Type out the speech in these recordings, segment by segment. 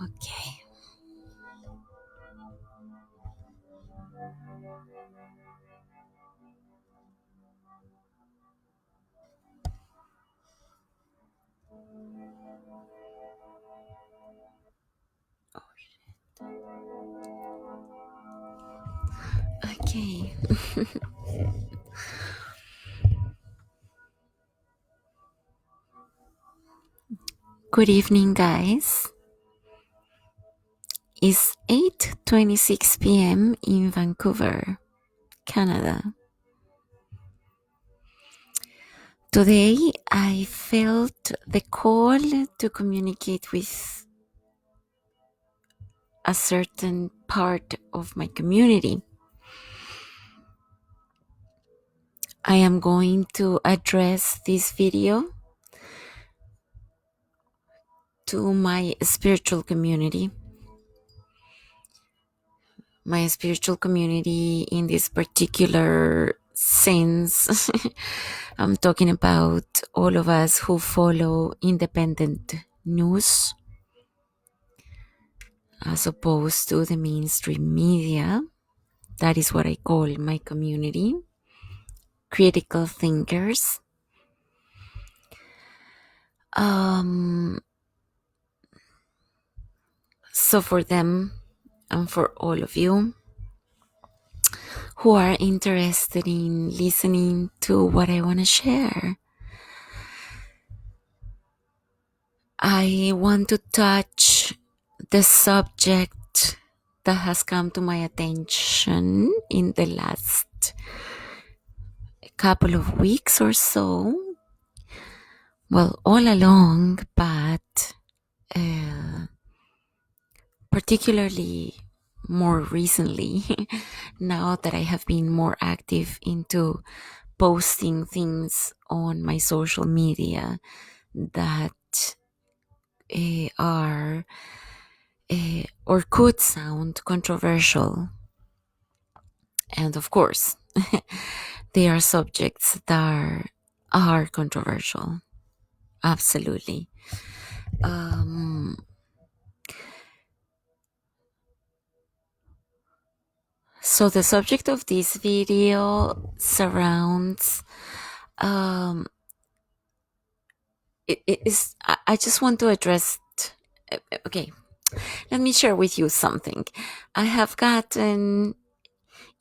Okay. Okay. Good evening, guys. It's 8:26 p.m. in Vancouver, Canada. Today, I felt the call to communicate with a certain part of my community. I am going to address this video to my spiritual community. My spiritual community in this particular sense. I'm talking about all of us who follow independent news as opposed to the mainstream media. That is what I call my community. Critical thinkers. So for them and for all of you who are interested in listening to what I want to share, I want to touch the subject that has come to my attention in the last couple of weeks or so. Well, all along, but particularly more recently, now that I have been more active into posting things on my social media that are or could sound controversial. And of course, they are subjects that are controversial. Absolutely. So the subject of this video surrounds it is I just want to address okay, let me share with you something. I have gotten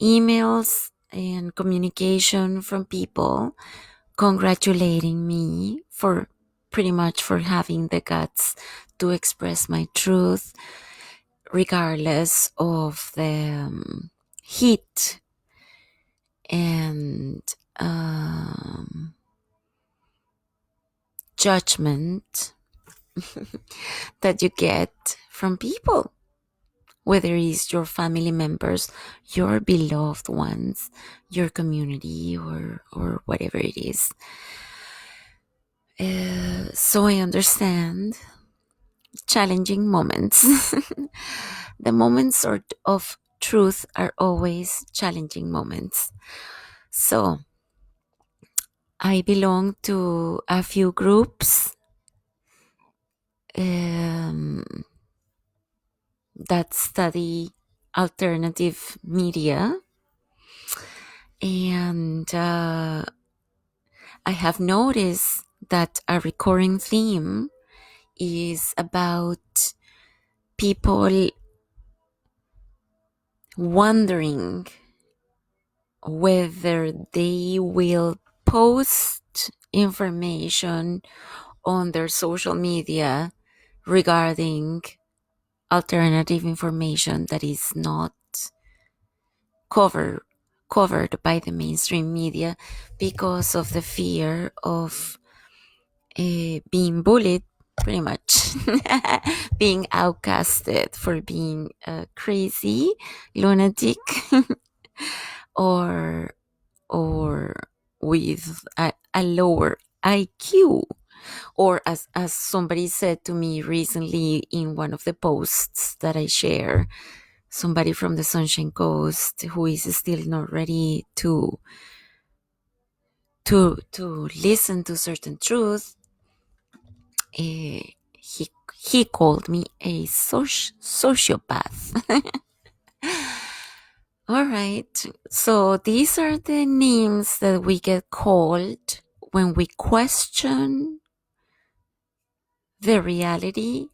emails and communication from people congratulating me for pretty much for having the guts to express my truth regardless of the heat and judgment that you get from people, whether it's your family members, your beloved ones, your community, or whatever it is. So I understand challenging moments. The moments of truth are always challenging moments. So I belong to a few groups that study alternative media, and I have noticed that a recurring theme is about people wondering whether they will post information on their social media regarding alternative information that is not cover, covered by the mainstream media because of the fear of being bullied, pretty much, being outcasted for being crazy, lunatic, or with a lower IQ. Or as somebody said to me recently in one of the posts that I share, somebody from the Sunshine Coast who is still not ready to listen to certain truth. He called me a sociopath. All right, so these are the names that we get called when we question the reality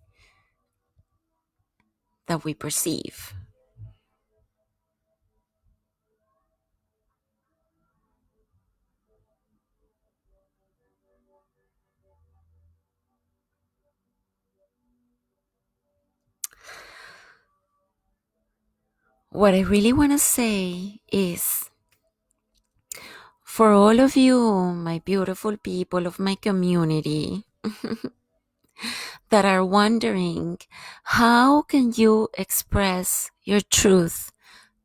that we perceive. What I really want to say is, for all of you, my beautiful people of my community, that are wondering, how can you express your truth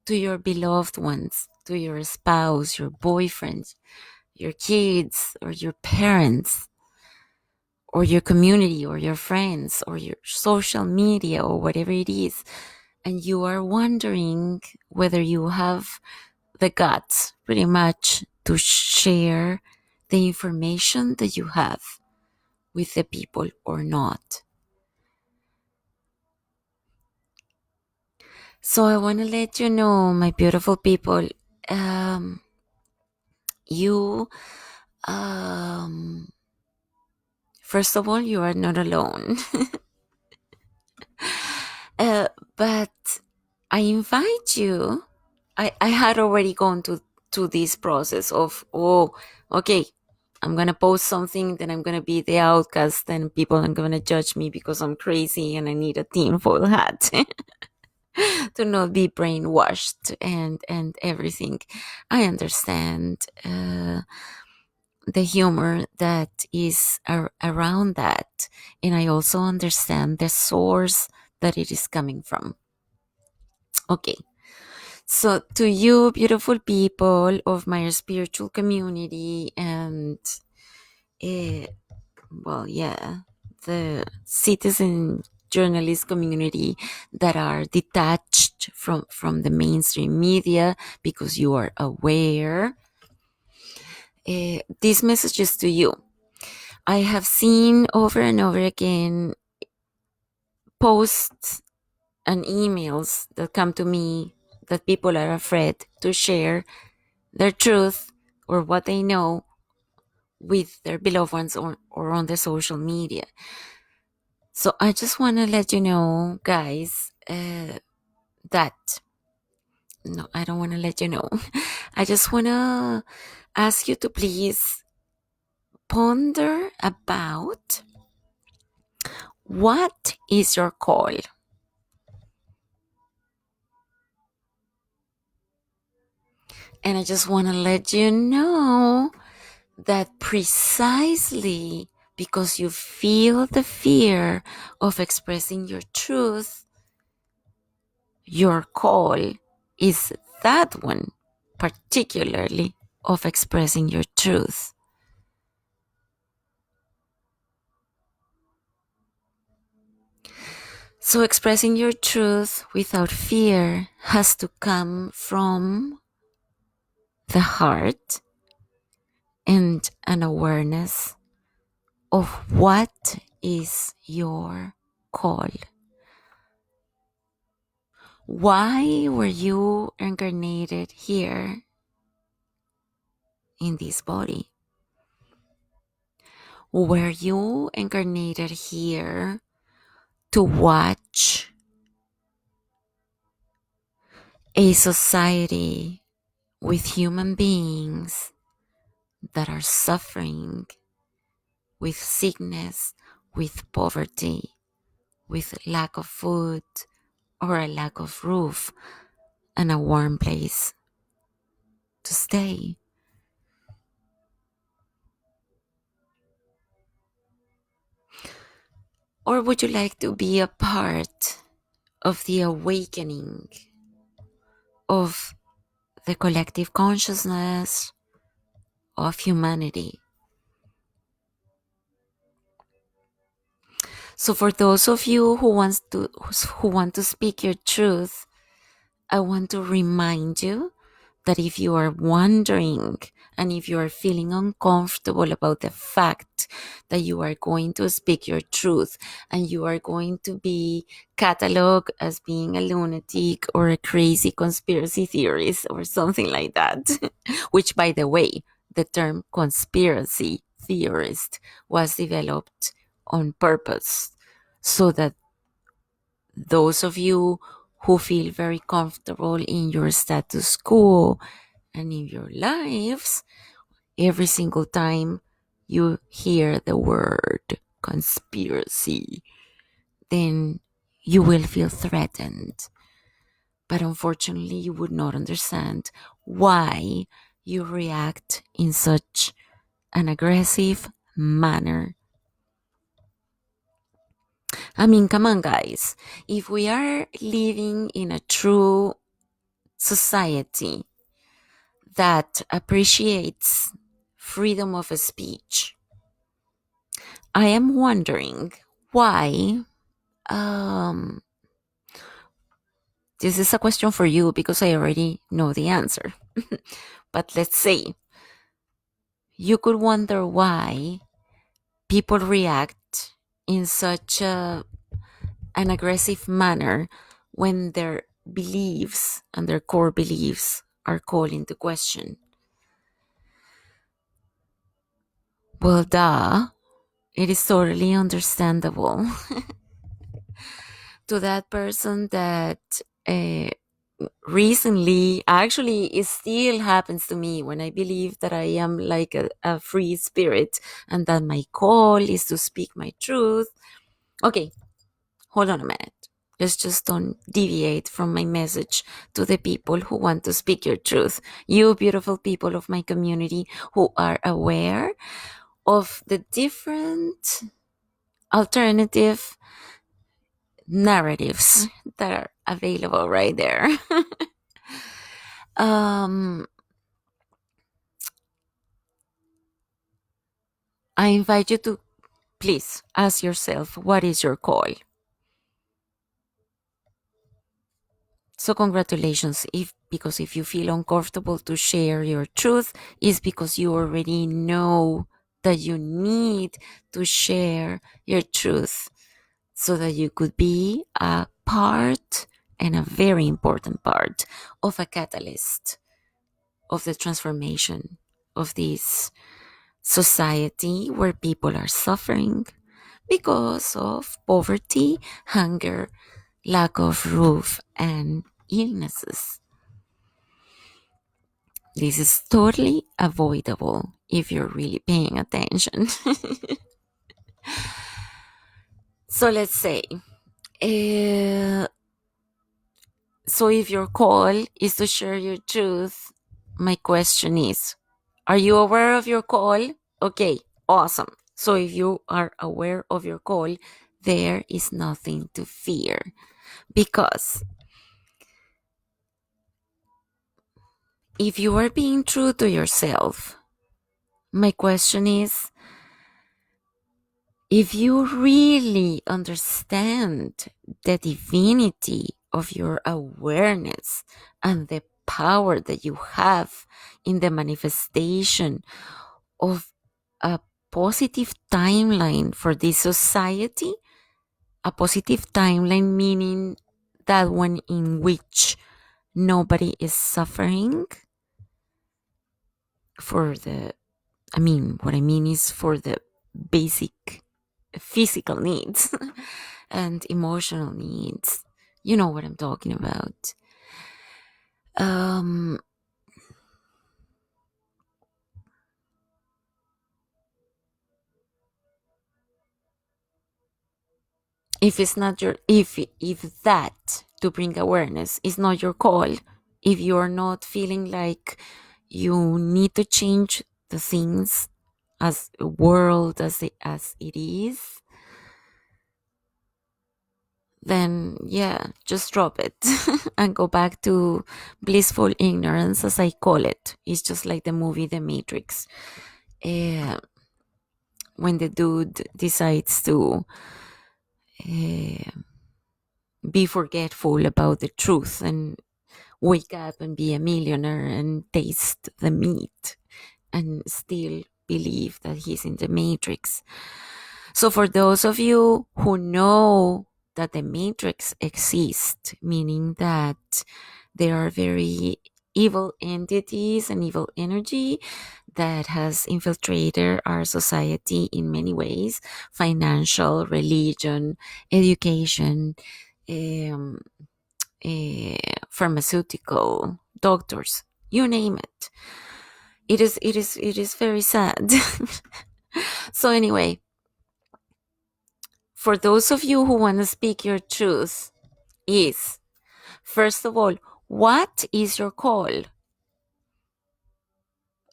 to your beloved ones, to your spouse, your boyfriend, your kids, or your parents, or your community, or your friends, or your social media, or whatever it is, and you are wondering whether you have the guts, pretty much, to share the information that you have with the people or not. So I want to let you know, my beautiful people, um, you, um, first of all, you are not alone. uh, but I invite you. I had already gone to this process of, oh, okay, I'm gonna post something, then I'm gonna be the outcast, and people are gonna judge me because I'm crazy and I need a tinfoil hat to not be brainwashed and everything. I understand the humor that is around that, and I also understand the source that it is coming from. Okay, so to you, beautiful people of my spiritual community, and uh, well, yeah, the citizen journalist community that are detached from the mainstream media because you are aware, these messages to you. I have seen over and over again posts and emails that come to me that people are afraid to share their truth or what they know with their beloved ones, or on the social media. So I just want to let you know, guys, that no, I don't want to let you know. I just want to ask you to please ponder about what is your call. And I just want to let you know that precisely because you feel the fear of expressing your truth, your call is that one, particularly of expressing your truth. So expressing your truth without fear has to come from the heart and an awareness of what is your call. Why were you incarnated here in this body? Were you incarnated here to watch a society with human beings that are suffering with sickness, with poverty, with lack of food or a lack of roof and a warm place to stay? Or would you like to be a part of the awakening of the collective consciousness of humanity? So for those of you who want to speak your truth, I want to remind you that if you are wondering and if you are feeling uncomfortable about the fact that you are going to speak your truth and you are going to be cataloged as being a lunatic or a crazy conspiracy theorist or something like that, which, by the way, the term conspiracy theorist was developed on purpose so that those of you who feel very comfortable in your status quo and in your lives, every single time you hear the word conspiracy, then you will feel threatened. But unfortunately, you would not understand why you react in such an aggressive manner. I mean, come on, guys. If we are living in a true society that appreciates freedom of speech, I am wondering why. Um, this is a question for you because I already know the answer. But let's say you could wonder why people react in such an aggressive manner when their beliefs and their core beliefs are called into question. Well, duh, it is totally understandable to that person that uh, recently, actually, it still happens to me when I believe that I am like a free spirit and that my call is to speak my truth. Okay, hold on a minute. Let's just don't deviate from my message to the people who want to speak your truth. You beautiful people of my community who are aware of the different alternative narratives that are available right there. um, I invite you to please ask yourself, what is your call? So congratulations, if because if you feel uncomfortable to share your truth, is because you already know that you need to share your truth so that you could be a part and a very important part of a catalyst of the transformation of this society where people are suffering because of poverty, hunger, lack of roof, and illnesses. This is totally avoidable if you're really paying attention. So let's say, uh, so if your call is to share your truth, my question is, are you aware of your call? Okay, awesome. So if you are aware of your call, there is nothing to fear because if you are being true to yourself, my question is, if you really understand the divinity of your awareness and the power that you have in the manifestation of a positive timeline for this society, a positive timeline meaning that one in which nobody is suffering for the, I mean, what I mean is for the basic physical needs and emotional needs. You know what I'm talking about. Um, If it's not your, if that to bring awareness is not your call, if you're not feeling like you need to change the things as a world as it is, then yeah, just drop it and go back to blissful ignorance, as I call it. It's just like the movie The Matrix. uh, when the dude decides to uh, be forgetful about the truth and wake up and be a millionaire and taste the meat and still believe that he's in the matrix. So for those of you who know that the matrix exists, meaning that there are very evil entities and evil energy that has infiltrated our society in many ways: financial, religion, education, um, pharmaceutical, doctors, you name it. It is very sad. So anyway, for those of you who want to speak your truth, is first of all, what is your call?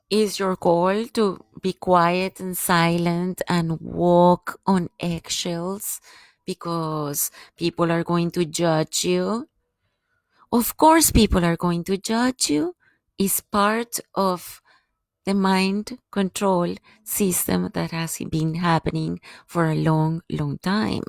Is your goal to be quiet and silent and walk on eggshells because people are going to judge you? Of course, people are going to judge you. It's part of the mind control system that has been happening for a long, long time.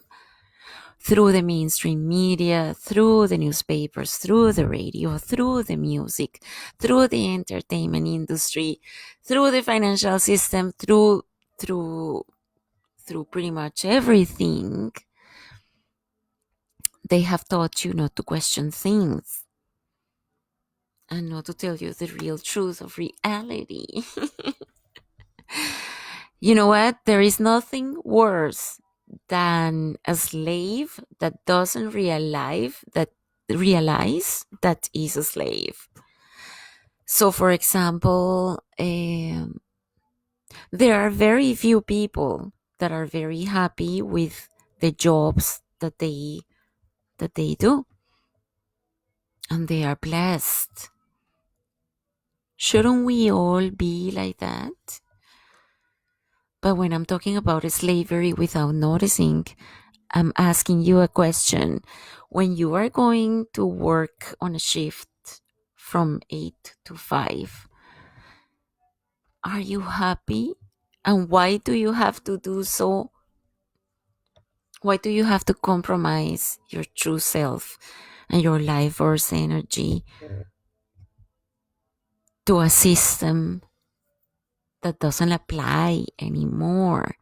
Through the mainstream media, through the newspapers, through the radio, through the music, through the entertainment industry, through the financial system, through through pretty much everything, they have taught you not to question things and not to tell you the real truth of reality. You know what? There is nothing worse than a slave that doesn't realize that is a slave. So, for example, there are very few people that are very happy with the jobs that they do, and they are blessed. Shouldn't we all be like that? But when I'm talking about slavery without noticing, I'm asking you a question. When you are going to work on a shift from 8 to 5, are you happy? And why do you have to do so? Why do you have to compromise your true self and your life force energy to a system that doesn't apply anymore?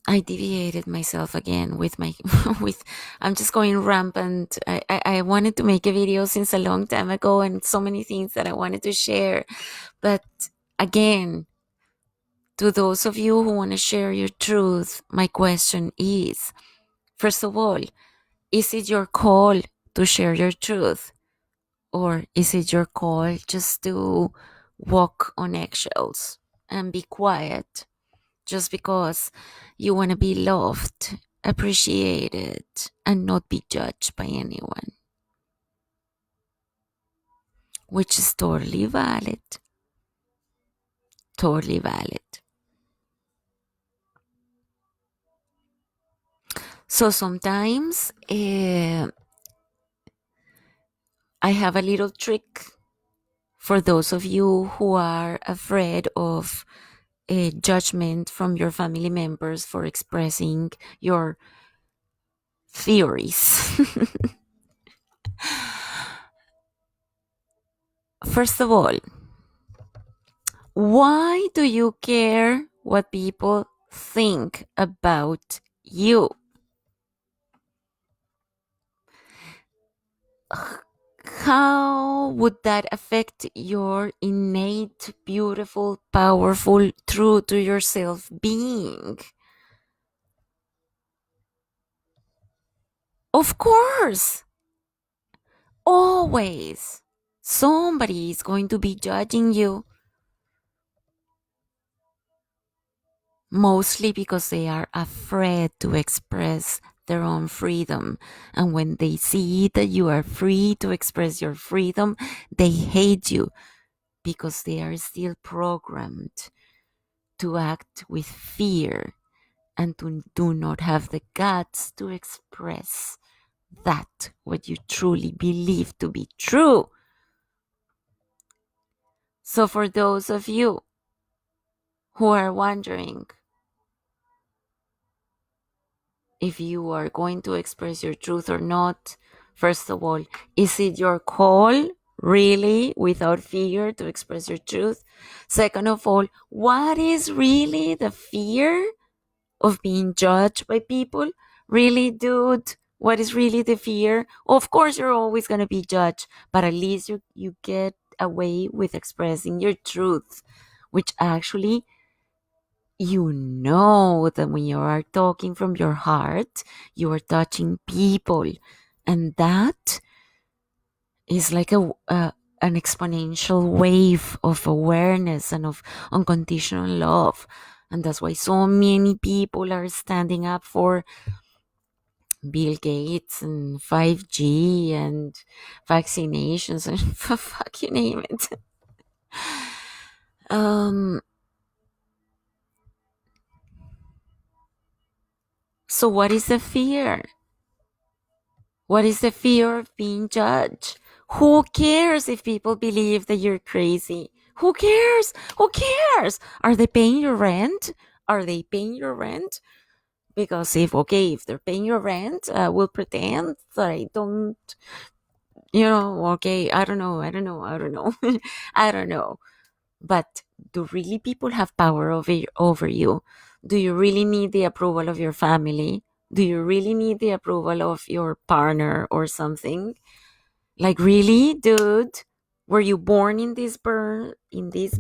I deviated myself again with my with I'm just going rampant. I wanted to make a video since a long time ago and so many things that I wanted to share. But again, to those of you who want to share your truth, my question is, first of all, is it your call to share your truth? Or is it your call just to walk on eggshells and be quiet just because you want to be loved, appreciated, and not be judged by anyone? Which is totally valid. Totally valid. So sometimes I have a little trick for those of you who are afraid of a judgment from your family members for expressing your theories. First of all, why do you care what people think about you? How would that affect your innate, beautiful, powerful, true to yourself being? Of course, always. Somebody is going to be judging you. mostly because they are afraid to express their own freedom. And when they see that you are free to express your freedom, they hate you because they are still programmed to act with fear and to do not have the guts to express that what you truly believe to be true. So for those of you who are wondering if you are going to express your truth or not, first of all, is it your call really without fear to express your truth? Second of all, what is really the fear of being judged by people? Really, dude? What is really the fear? Of course, you're always going to be judged, but at least you get away with expressing your truth, which actually you know that when you are talking from your heart, you are touching people. And that is like an exponential wave of awareness and of unconditional love. And that's why so many people are standing up for Bill Gates and 5G and vaccinations and fuck you name it. Um, so what is the fear? What is the fear of being judged? Who cares if people believe that you're crazy? Who cares? Who cares? Are they paying your rent? Are they paying your rent? Because if they're paying your rent, we'll pretend that I don't, okay, I don't know. I don't know. But do really people have power over you? Do you really need the approval of your family? Do you really need the approval of your partner or something? Like, really, dude? Were you born in in this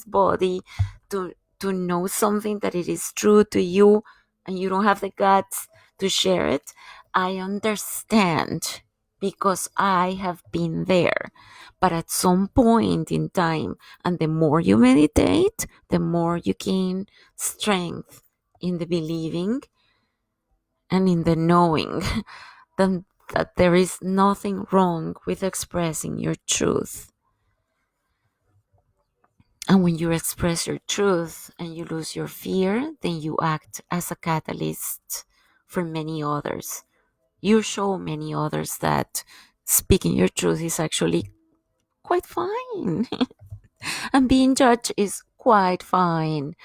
body to know something that it is true to you and you don't have the guts to share it? I understand because I have been there. But at some point in time, and the more you meditate, the more you gain strength in the believing and in the knowing then that there is nothing wrong with expressing your truth. And when you express your truth and you lose your fear, then you act as a catalyst for many others. You show many others that speaking your truth is actually quite fine. And being judged is quite fine.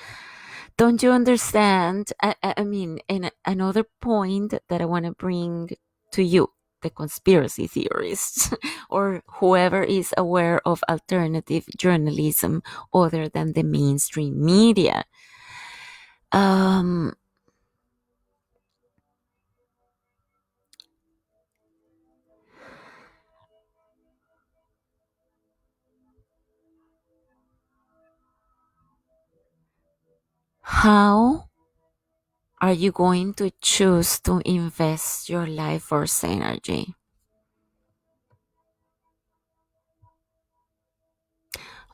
Don't you understand? I mean, and another point that I want to bring to you, the conspiracy theorists, or whoever is aware of alternative journalism other than the mainstream media. Um, how are you going to choose to invest your life force energy?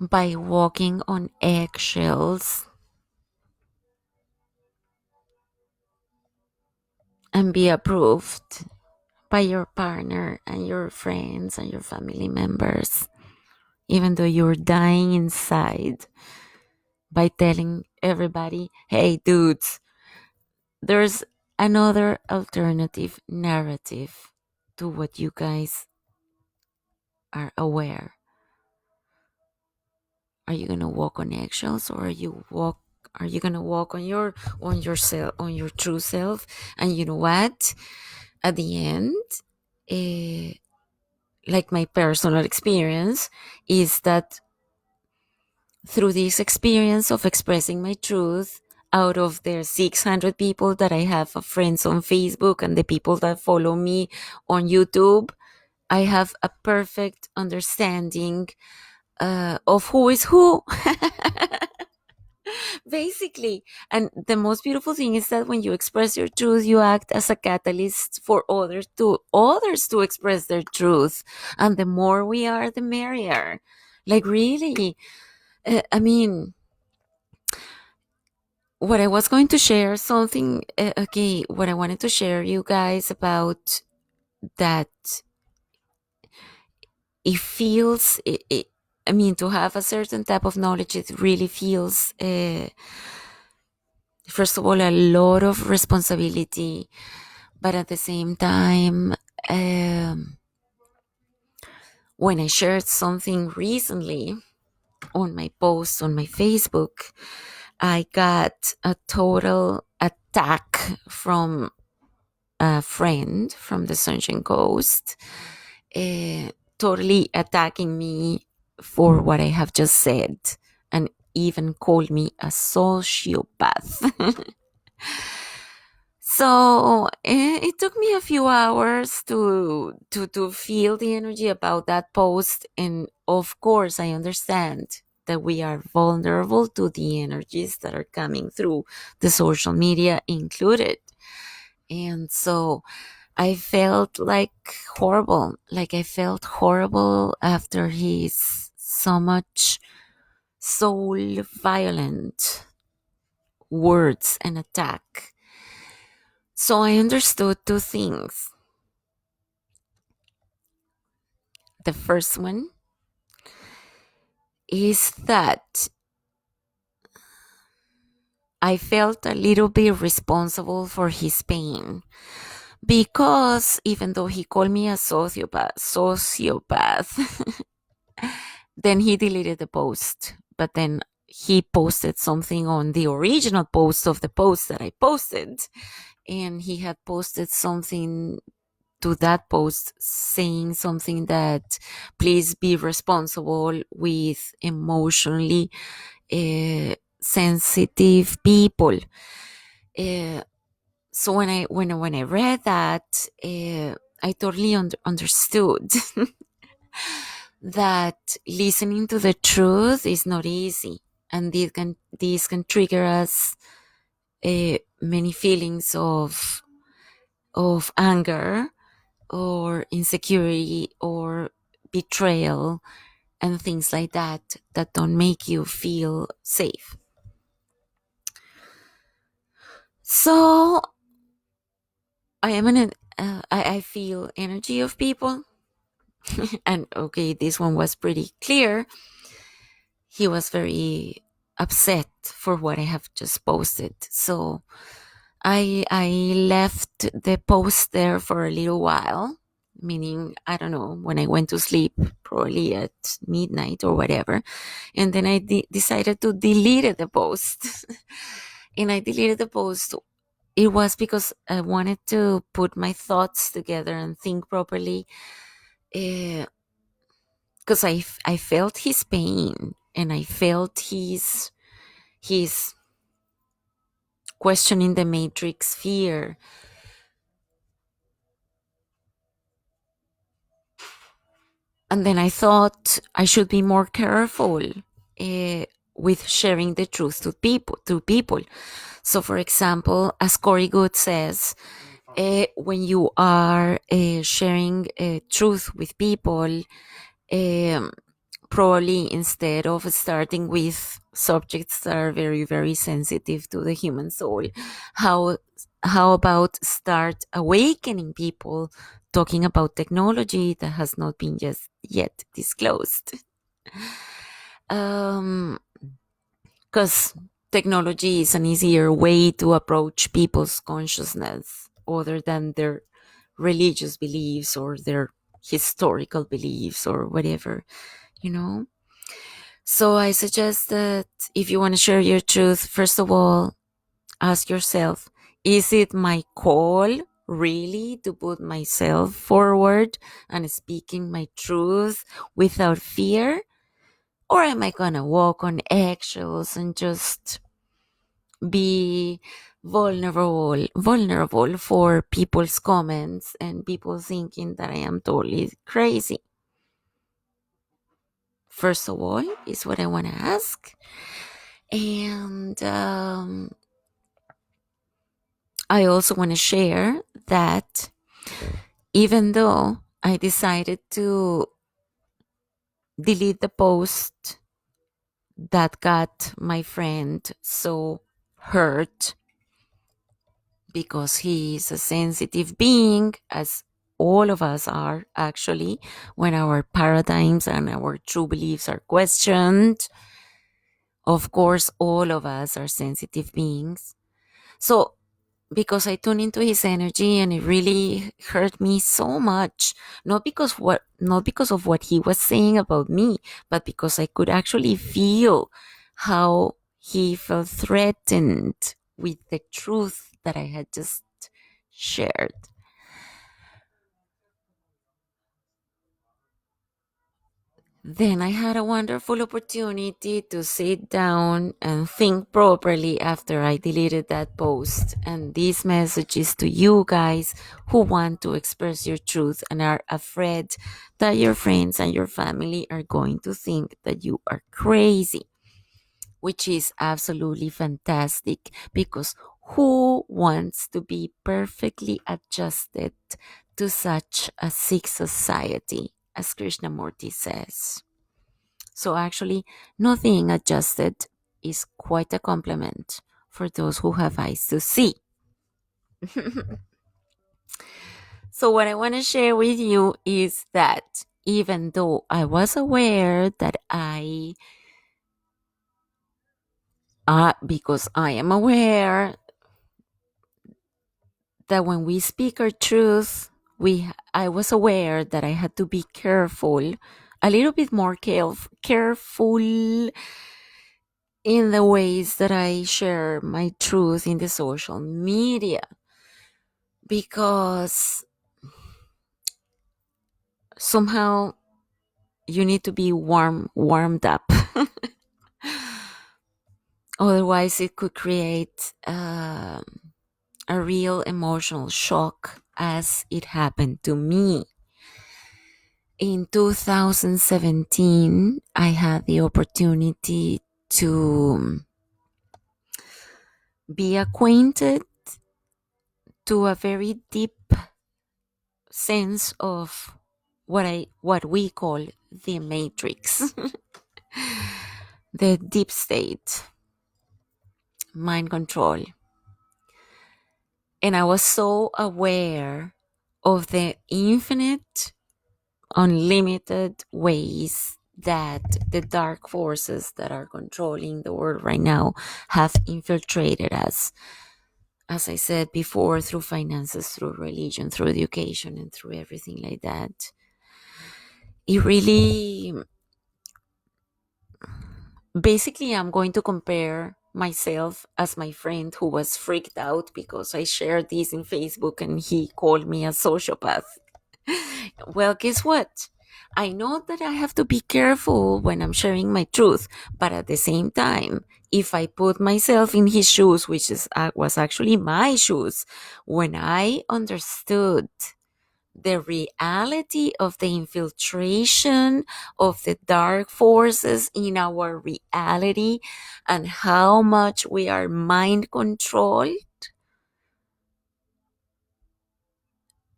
By walking on eggshells and be approved by your partner and your friends and your family members, even though you're dying inside, by telling everybody, hey, dudes, there's another alternative narrative to what you guys are aware. Are you gonna walk on eggshells, or are you gonna walk on yourself, on your true self? And you know what? At the end, eh, like my personal experience is that through this experience of expressing my truth, out of the 600 people that I have of friends on Facebook and the people that follow me on YouTube, I have a perfect understanding of who is who. Basically. And the most beautiful thing is that when you express your truth, you act as a catalyst for others to express their truth. And the more we are, the merrier. Like, really, I mean, what I was going to share something. Okay, what I wanted to share you guys about that. It feels. I mean, to have a certain type of knowledge, it really feels. First of all, a lot of responsibility, but at the same time, um, when I shared something recently on my post on my Facebook, I got a total attack from a friend from the Sunshine Coast, totally attacking me for what I have just said, and even called me a sociopath. So it took me a few hours to feel the energy about that post, and of course, I understand that we are vulnerable to the energies that are coming through the social media included. And so I felt like I felt horrible after his so much soul violent words and attack. So I understood two things. The first one is that I felt a little bit responsible for his pain, because even though he called me a sociopath, then he deleted the post. But then he posted something on the original post of the post that I posted, and he had posted something to that post saying something that please be responsible with emotionally sensitive people. Uh, so when I read that, I totally understood that listening to the truth is not easy, and this can trigger us many feelings of anger or insecurity or betrayal and things like that that don't make you feel safe. So I am I feel energy of people, and okay, this one was pretty clear. He was very upset for what I have just posted. So I left the post there for a little while, meaning I don't know, when I went to sleep, probably at midnight or whatever, and then I decided to delete the post. And I deleted the post. It was because I wanted to put my thoughts together and think properly, because I felt his pain, and I felt his questioning the matrix fear. And then I thought I should be more careful with sharing the truth to people. So, for example, as Corey Good says, when you are sharing truth with people, um, probably instead of starting with subjects that are very, very sensitive to the human soul, how how about start awakening people talking about technology that has not been just yet disclosed? Because technology is an easier way to approach people's consciousness other than their religious beliefs or their historical beliefs or whatever, you know? So I suggest that if you want to share your truth, first of all, ask yourself, is it my call really to put myself forward and speaking my truth without fear? Or am I going to walk on eggshells and just be vulnerable for people's comments and people thinking that I am totally crazy? First of all, is what I want to ask. And I also want to share that even though I decided to delete the post that got my friend so hurt because he is a sensitive being, as all of us are actually, when our paradigms and our true beliefs are questioned. Of course, all of us are sensitive beings. So, because I tuned into his energy and it really hurt me so much, not because of what he was saying about me, but because I could actually feel how he felt threatened with the truth that I had just shared. Then I had a wonderful opportunity to sit down and think properly after I deleted that post. And this message is to you guys who want to express your truth and are afraid that your friends and your family are going to think that you are crazy, which is absolutely fantastic because who wants to be perfectly adjusted to such a sick society, as Krishnamurti says? So actually, not being adjusted is quite a compliment for those who have eyes to see. So what I want to share with you is that even though I was aware that because I am aware that when we speak our truth, I was aware that I had to be careful, a little bit more careful in the ways that I share my truth in the social media, because somehow you need to be warmed up. Otherwise, it could create a real emotional shock, as it happened to me. In 2017, I had the opportunity to be acquainted to a very deep sense of what we call the matrix, the deep state, mind control. And I was so aware of the infinite, unlimited ways that the dark forces that are controlling the world right now have infiltrated us. As I said before, through finances, through religion, through education, and through everything like that. It really, basically, I'm going to compare myself as my friend who was freaked out because I shared this in Facebook and he called me a sociopath. Well, guess what? I know that I have to be careful when I'm sharing my truth, but at the same time, if I put myself in his shoes, which was actually my shoes, when I understood the reality of the infiltration of the dark forces in our reality and how much we are mind controlled,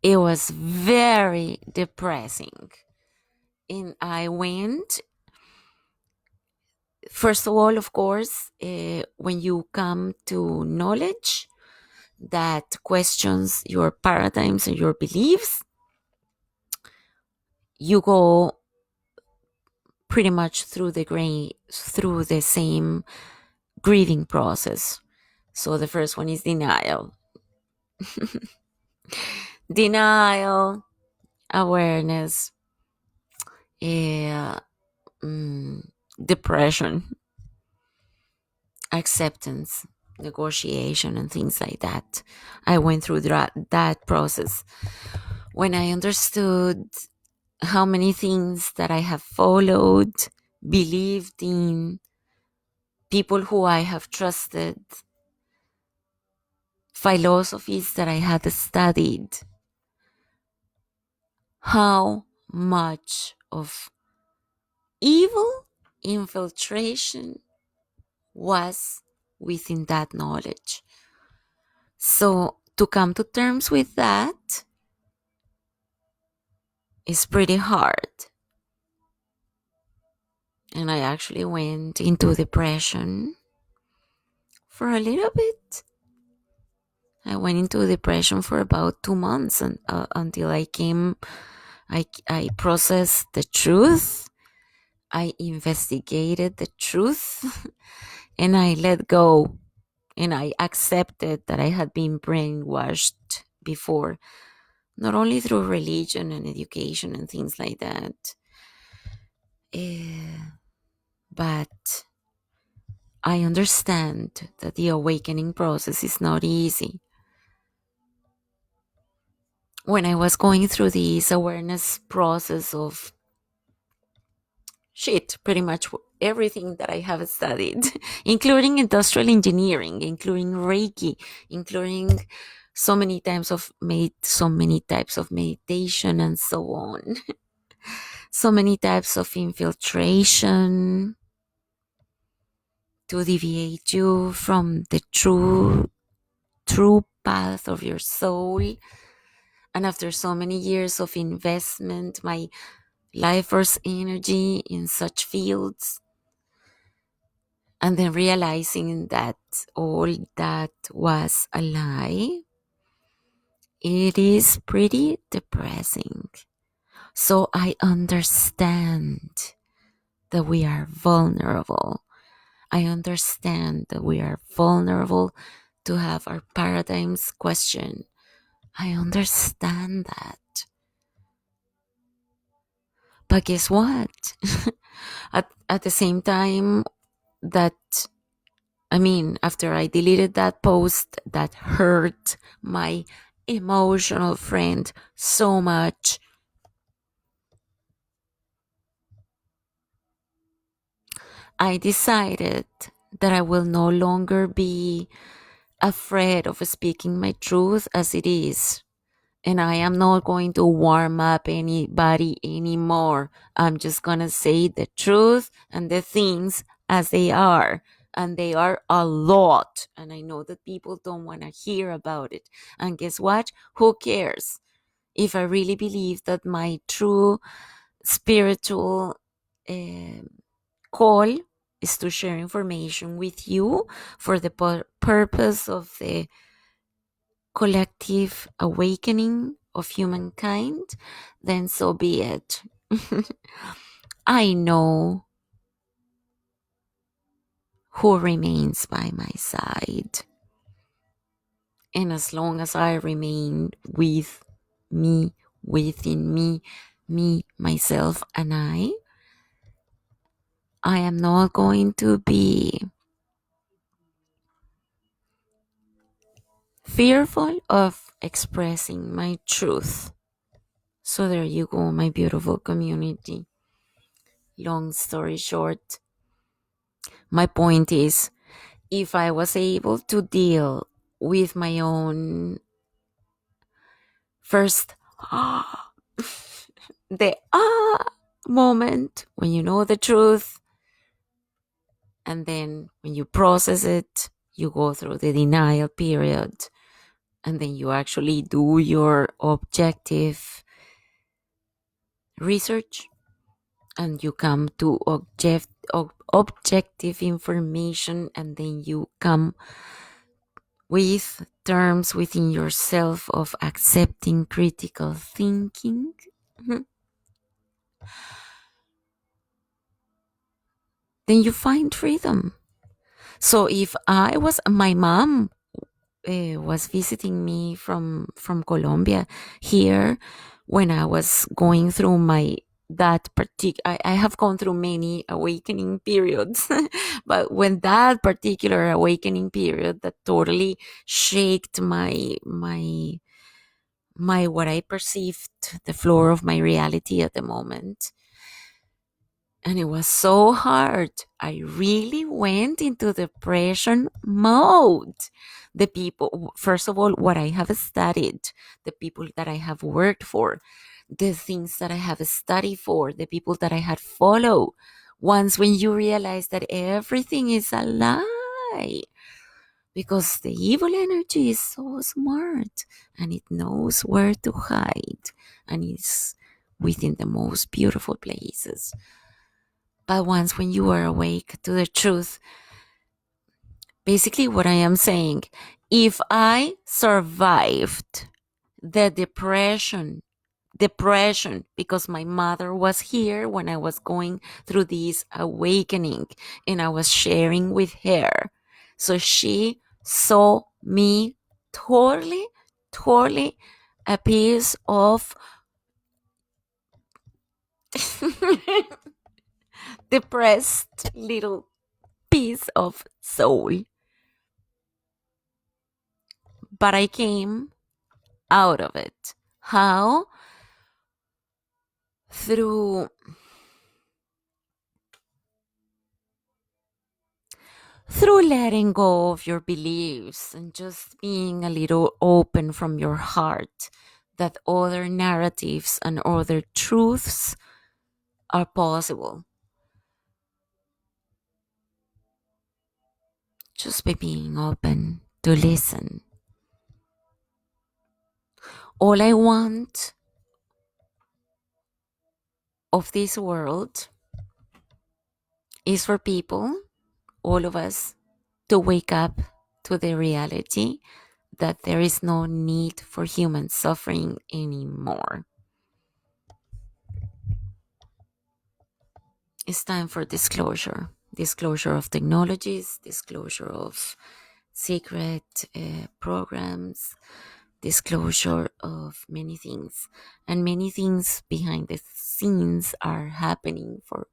it was very depressing. And I went, first of all, of course, when you come to knowledge that questions your paradigms and your beliefs, you go pretty much through the same grieving process. So the first one is denial. Denial, awareness, uh, mm, depression, acceptance, negotiation, and things like that. I went through that process when I understood how many things that I have followed, believed in, people who I have trusted, philosophies that I had studied, how much of evil infiltration was within that knowledge. So to come to terms with that is pretty hard. And I actually went into depression for a little bit. I went into depression for about 2 months, and until I processed the truth. I investigated the truth and I let go, and I accepted that I had been brainwashed before, not only through religion and education and things like that, but I understand that the awakening process is not easy. When I was going through this awareness process of shit, pretty much everything that I have studied, including industrial engineering, including Reiki, including so many types of meditation and so on, so many types of infiltration to deviate you from the true path of your soul. And after so many years of investment, my life force energy in such fields, and then realizing that all that was a lie, it is pretty depressing. So I understand that we are vulnerable. I understand that we are vulnerable to have our paradigms questioned. I understand that. But guess what? At the same time that, after I deleted that post that hurt my emotional friend so much, I decided that I will no longer be afraid of speaking my truth as it is. And I am not going to warm up anybody anymore. I'm just going to say the truth and the things as they are. And they are a lot. And I know that people don't want to hear about it. And guess what? Who cares? If I really believe that my true spiritual um call is to share information with you for the purpose of the collective awakening of humankind, then so be it. I know who remains by my side. And as long as I remain with me, within me, myself, and I am not going to be fearful of expressing my truth. So there you go, my beautiful community. Long story short, my point is, if I was able to deal with my own first the moment when you know the truth, and then when you process it, you go through the denial period, and then you actually do your objective research, and you come to objective information, and then you come with terms within yourself of accepting critical thinking, then you find freedom. So if my mom was visiting me from Colombia here when I was going through I have gone through many awakening periods, but when that particular awakening period that totally shaked my what I perceived the floor of my reality at the moment, and it was so hard. I really went into depression mode. The people, first of all, what I have studied, the people that I have worked for, the things that I have studied for, the people that I had followed. Once when you realize that everything is a lie, because the evil energy is so smart and it knows where to hide, and is within the most beautiful places. But once when you are awake to the truth, Basically, what I am saying, if I survived the depression because my mother was here when I was going through this awakening and I was sharing with her. So she saw me totally, totally a piece of depressed little piece of soul. But I came out of it. How? Through letting go of your beliefs and just being a little open from your heart that other narratives and other truths are possible just by being open to listen. All I want of this world is for people, all of us, to wake up to the reality that there is no need for human suffering anymore. It's time for disclosure of technologies, disclosure of secret programs, disclosure of many things. And many things behind the scenes are happening for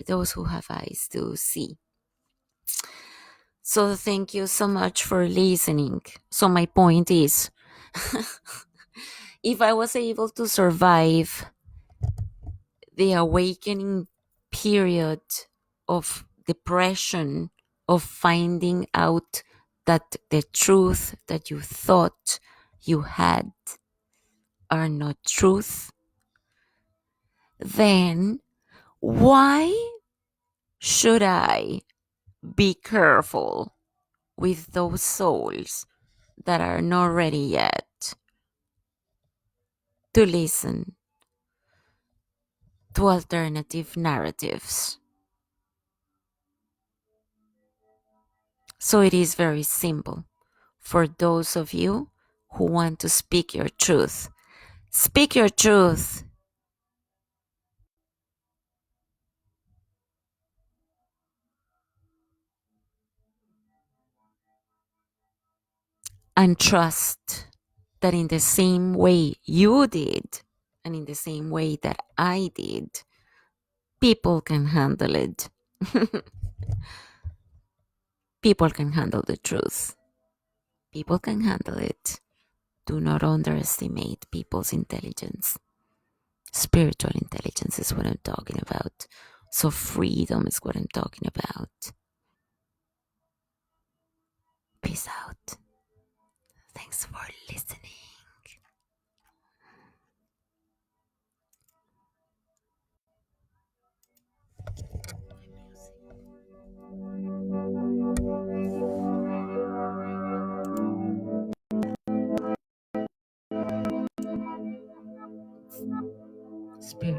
those who have eyes to see. So thank you so much for listening. So my point is, if I was able to survive the awakening period of depression, of finding out that the truth that you thought you had are not truth, then why should I be careful with those souls that are not ready yet to listen to alternative narratives? So it is very simple. For those of you who want to speak your truth, speak your truth and trust that in the same way you did and in the same way that I did, people can handle it. People can handle the truth. People can handle it. Do not underestimate people's intelligence. Spiritual intelligence is what I'm talking about. So freedom is what I'm talking about. Peace out. Thanks for listening.